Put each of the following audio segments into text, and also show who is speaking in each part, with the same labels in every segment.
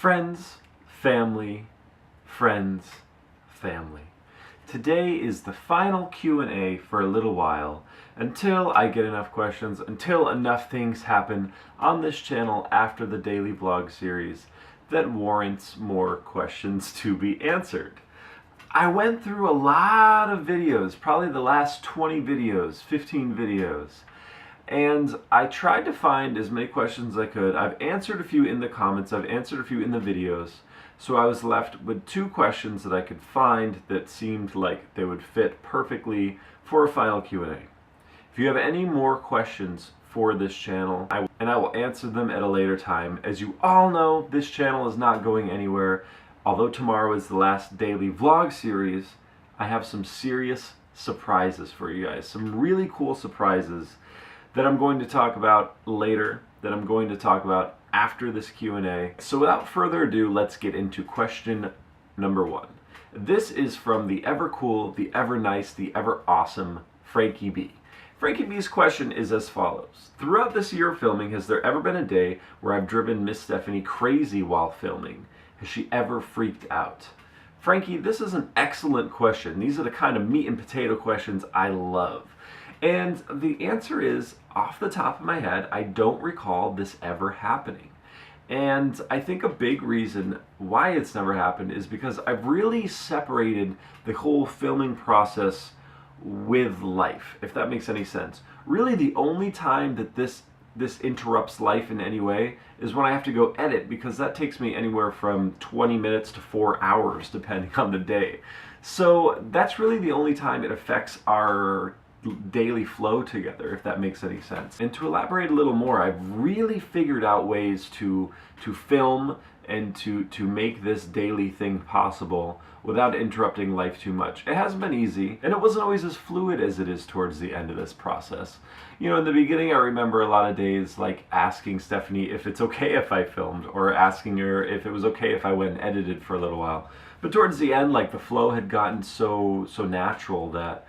Speaker 1: Friends, family, friends, family. Today is the final Q&A for a little while until I get enough questions, until enough things happen on this channel after the daily vlog series that warrants more questions to be answered. I went through a lot of videos, probably the last 20 videos, 15 videos, and I tried to find as many questions as I could. I've answered a few in the comments, I've answered a few in the videos, so I was left with 2 questions that I could find that seemed like they would fit perfectly for a final Q&A. If you have any more questions for this channel, I will answer them at a later time. As you all know, this channel is not going anywhere. Although tomorrow is the last daily vlog series, I have some serious surprises for you guys. Some really cool surprises that I'm going to talk about later, that I'm going to talk about after this Q&A. So without further ado, let's get into question number 1. This is from the ever cool, the ever nice, the ever awesome Frankie B. Frankie B's question is as follows. Throughout this year of filming, has there ever been a day where I've driven Miss Stephanie crazy while filming? Has she ever freaked out? Frankie, this is an excellent question. These are the kind of meat and potato questions I love. And the answer is, off the top of my head, I don't recall this ever happening. And I think a big reason why it's never happened is because I've really separated the whole filming process with life, if that makes any sense. Really the only time that this interrupts life in any way is when I have to go edit, because that takes me anywhere from 20 minutes to 4 hours depending on the day. So that's really the only time it affects our daily flow together, if that makes any sense. And to elaborate a little more, I've really figured out ways to film and to make this daily thing possible without interrupting life too much. It hasn't been easy, and it wasn't always as fluid as it is towards the end of this process. You know, in the beginning I remember a lot of days like asking Stephanie if it's okay if I filmed, or asking her if it was okay if I went and edited for a little while. But towards the end, like, the flow had gotten so natural that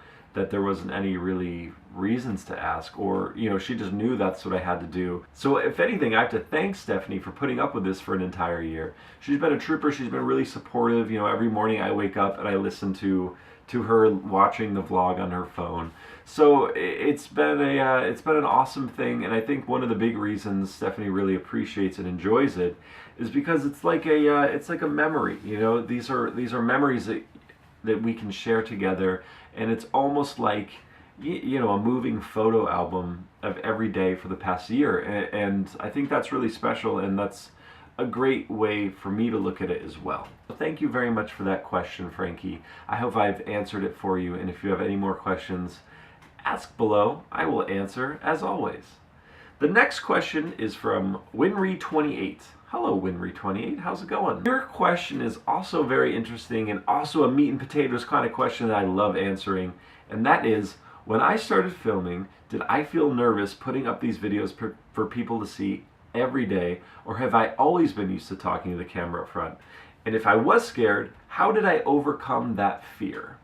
Speaker 1: there wasn't any really reasons to ask, or, you know, she just knew that's what I had to do. So if anything, I have to thank Stephanie for putting up with this for an entire year. She's been a trooper, she's been really supportive. You know, every morning I wake up and I listen to her watching the vlog on her phone. So it's been an awesome thing, and I think one of the big reasons Stephanie really appreciates and enjoys it is because it's like a memory. You know, these are memories that we can share together, and it's almost like, you know, a moving photo album of every day for the past year, and I think that's really special, and that's a great way for me to look at it as well. So thank you very much for that question, Frankie. I hope I've answered it for you, and if you have any more questions, ask below. I will answer, as always. The next question is from Winry28. Hello, Winry28, how's it going? Your question is also very interesting, and also a meat and potatoes kind of question that I love answering, and that is, when I started filming, did I feel nervous putting up these videos for people to see every day, or have I always been used to talking to the camera up front? And if I was scared, how did I overcome that fear?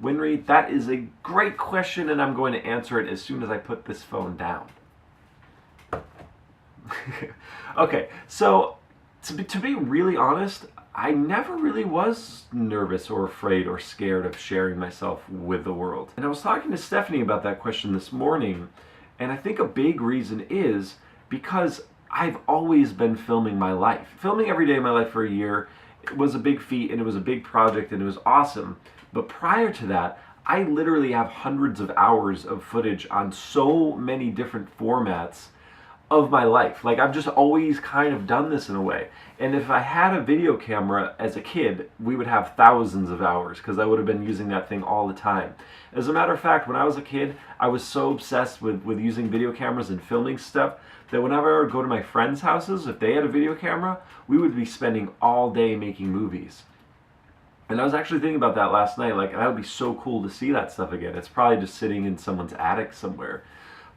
Speaker 1: Winry, that is a great question, and I'm going to answer it as soon as I put this phone down. Okay, so to be really honest, I never really was nervous or afraid or scared of sharing myself with the world. And I was talking to Stephanie about that question this morning, and I think a big reason is because I've always been filming my life. Filming every day of my life for a year, it was a big feat, and it was a big project, and it was awesome. But prior to that, I literally have hundreds of hours of footage on so many different formats of my life. Like, I've just always kind of done this in a way. And if I had a video camera as a kid, we would have thousands of hours, because I would have been using that thing all the time. As a matter of fact, when I was a kid, I was so obsessed with using video cameras and filming stuff that whenever I would go to my friends' houses, if they had a video camera, we would be spending all day making movies. And I was actually thinking about that last night, like, that would be so cool to see that stuff again. It's probably just sitting in someone's attic somewhere.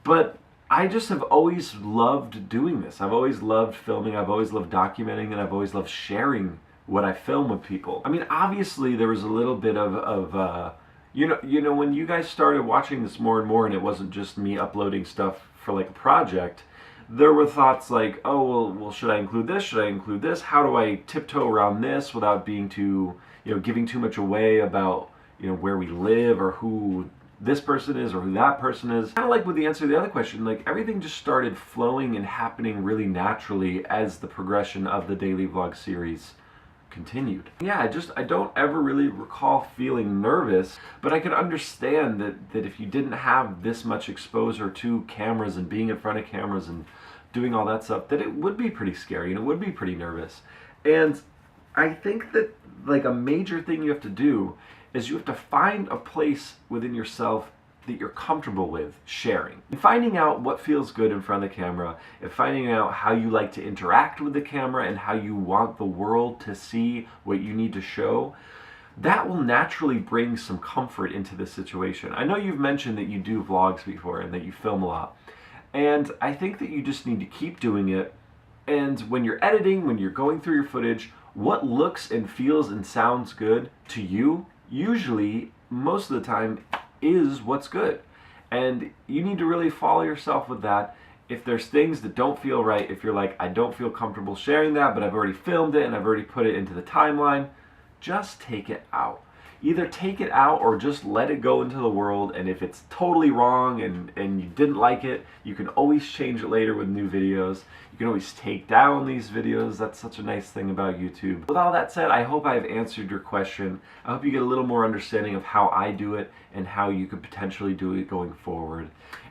Speaker 1: But I just have always loved doing this. I've always loved filming, I've always loved documenting, and I've always loved sharing what I film with people. I mean, obviously there was a little bit of you know, when you guys started watching this more and more, and it wasn't just me uploading stuff for like a project, there were thoughts like, oh, well, should I include this? Should I include this? How do I tiptoe around this without being too, giving too much away about, where we live or who this person is or who that person is? Kind of like with the answer to the other question, like everything just started flowing and happening really naturally as the progression of the daily vlog series continued. Yeah, I don't ever really recall feeling nervous, but I could understand that if you didn't have this much exposure to cameras and being in front of cameras and doing all that stuff, that it would be pretty scary and it would be pretty nervous. And I think that like a major thing you have to do is you have to find a place within yourself that you're comfortable with sharing. And finding out what feels good in front of the camera, and finding out how you like to interact with the camera and how you want the world to see what you need to show, that will naturally bring some comfort into this situation. I know you've mentioned that you do vlogs before and that you film a lot. And I think that you just need to keep doing it. And when you're editing, when you're going through your footage, what looks and feels and sounds good to you, usually, most of the time, is what's good. And you need to really follow yourself with that. If there's things that don't feel right, if you're like, I don't feel comfortable sharing that, but I've already filmed it and I've already put it into the timeline, just take it out. Either take it out or just let it go into the world, and if it's totally wrong and you didn't like it, you can always change it later with new videos. You can always take down these videos. That's such a nice thing about YouTube. With all that said, I hope I've answered your question. I hope you get a little more understanding of how I do it and how you could potentially do it going forward.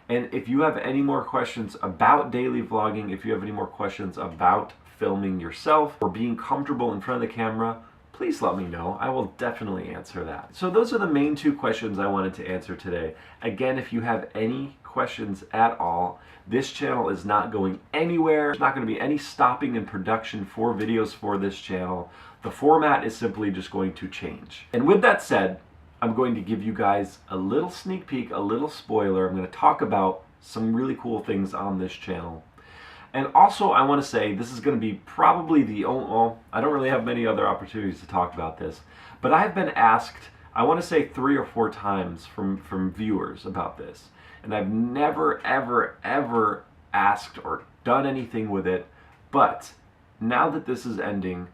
Speaker 1: And if you have any more questions about daily vlogging, if you have any more questions about filming yourself or being comfortable in front of the camera, please let me know. I will definitely answer that. So those are the main two questions I wanted to answer today. Again, if you have any questions at all, this channel is not going anywhere. There's not going to be any stopping in production for videos for this channel. The format is simply just going to change. And with that said, I'm going to give you guys a little sneak peek, a little spoiler. I'm going to talk about some really cool things on this channel. And also, I want to say this is going to be probably the only, well, I don't really have many other opportunities to talk about this, but I've been asked, I want to say 3 or 4 times from viewers about this. And I've never, ever, ever asked or done anything with it. But now that this is ending,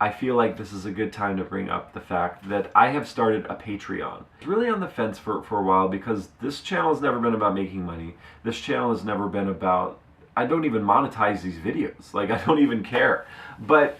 Speaker 1: I feel like this is a good time to bring up the fact that I have started a Patreon. It's really on the fence for a while because this channel has never been about making money. This channel has never been about, I don't even monetize these videos. Like, I don't even care. But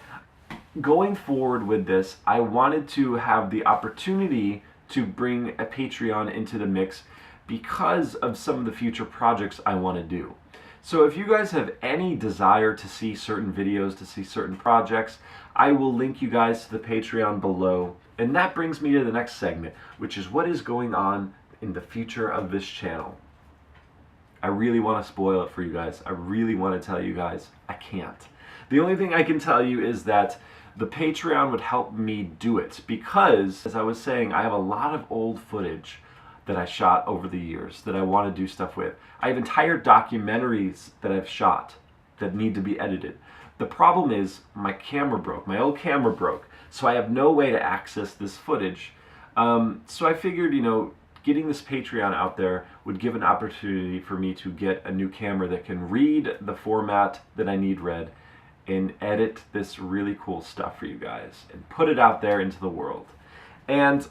Speaker 1: going forward with this, I wanted to have the opportunity to bring a Patreon into the mix because of some of the future projects I want to do. So if you guys have any desire to see certain videos, to see certain projects, I will link you guys to the Patreon below. And that brings me to the next segment, which is what is going on in the future of this channel. I really want to spoil it for you guys. I really want to tell you guys. I can't. The only thing I can tell you is that the Patreon would help me do it because, as I was saying, I have a lot of old footage that I shot over the years that I want to do stuff with. I have entire documentaries that I've shot that need to be edited. The problem is my camera broke. My old camera broke. So I have no way to access this footage. So I figured, getting this Patreon out there would give an opportunity for me to get a new camera that can read the format that I need read and edit this really cool stuff for you guys and put it out there into the world. And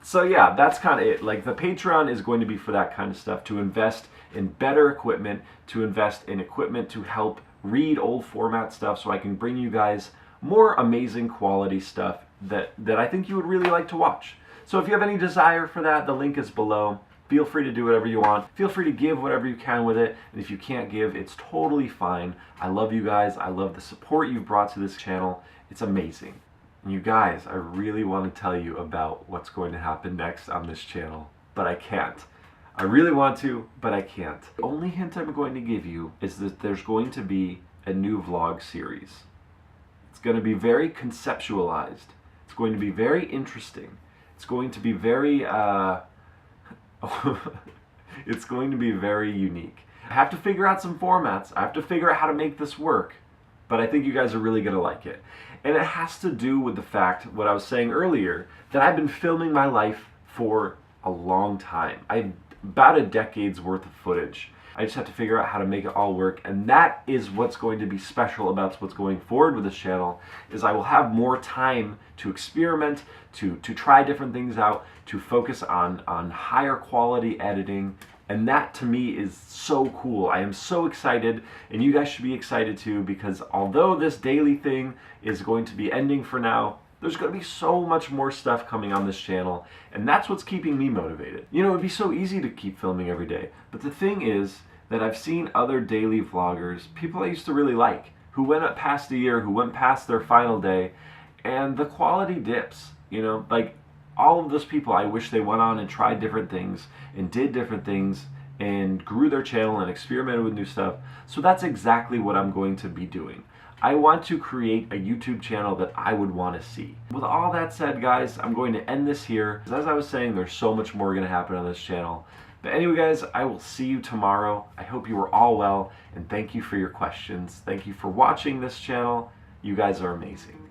Speaker 1: so yeah, that's kind of it. Like, the Patreon is going to be for that kind of stuff, to invest in better equipment, to invest in equipment to help read old format stuff so I can bring you guys more amazing quality stuff that I think you would really like to watch. So if you have any desire for that, the link is below. Feel free to do whatever you want. Feel free to give whatever you can with it. And if you can't give, it's totally fine. I love you guys. I love the support you've brought to this channel. It's amazing. And you guys, I really want to tell you about what's going to happen next on this channel, but I can't. I really want to, but I can't. The only hint I'm going to give you is that there's going to be a new vlog series. It's going to be very conceptualized. It's going to be very interesting. It's going to be very, it's going to be very unique. I have to figure out some formats. I have to figure out how to make this work, but I think you guys are really going to like it. And it has to do with the fact, what I was saying earlier, that I've been filming my life for a long time. I have about a decade's worth of footage. I just have to figure out how to make it all work, and that is what's going to be special about what's going forward with this channel, is I will have more time to experiment, to try different things out, to focus on higher quality editing. And that to me is so cool. I am so excited, and you guys should be excited too, because although this daily thing is going to be ending for now, there's going to be so much more stuff coming on this channel, and that's what's keeping me motivated. You know, it'd be so easy to keep filming every day, but the thing is that I've seen other daily vloggers, people I used to really like, who went up past a year, who went past their final day, and the quality dips. You know, like, all of those people, I wish they went on and tried different things and did different things and grew their channel and experimented with new stuff. So that's exactly what I'm going to be doing. I want to create a YouTube channel that I would want to see. With all that said, guys, I'm going to end this here. As I was saying, there's so much more going to happen on this channel. But anyway, guys, I will see you tomorrow. I hope you are all well, and thank you for your questions. Thank you for watching this channel. You guys are amazing.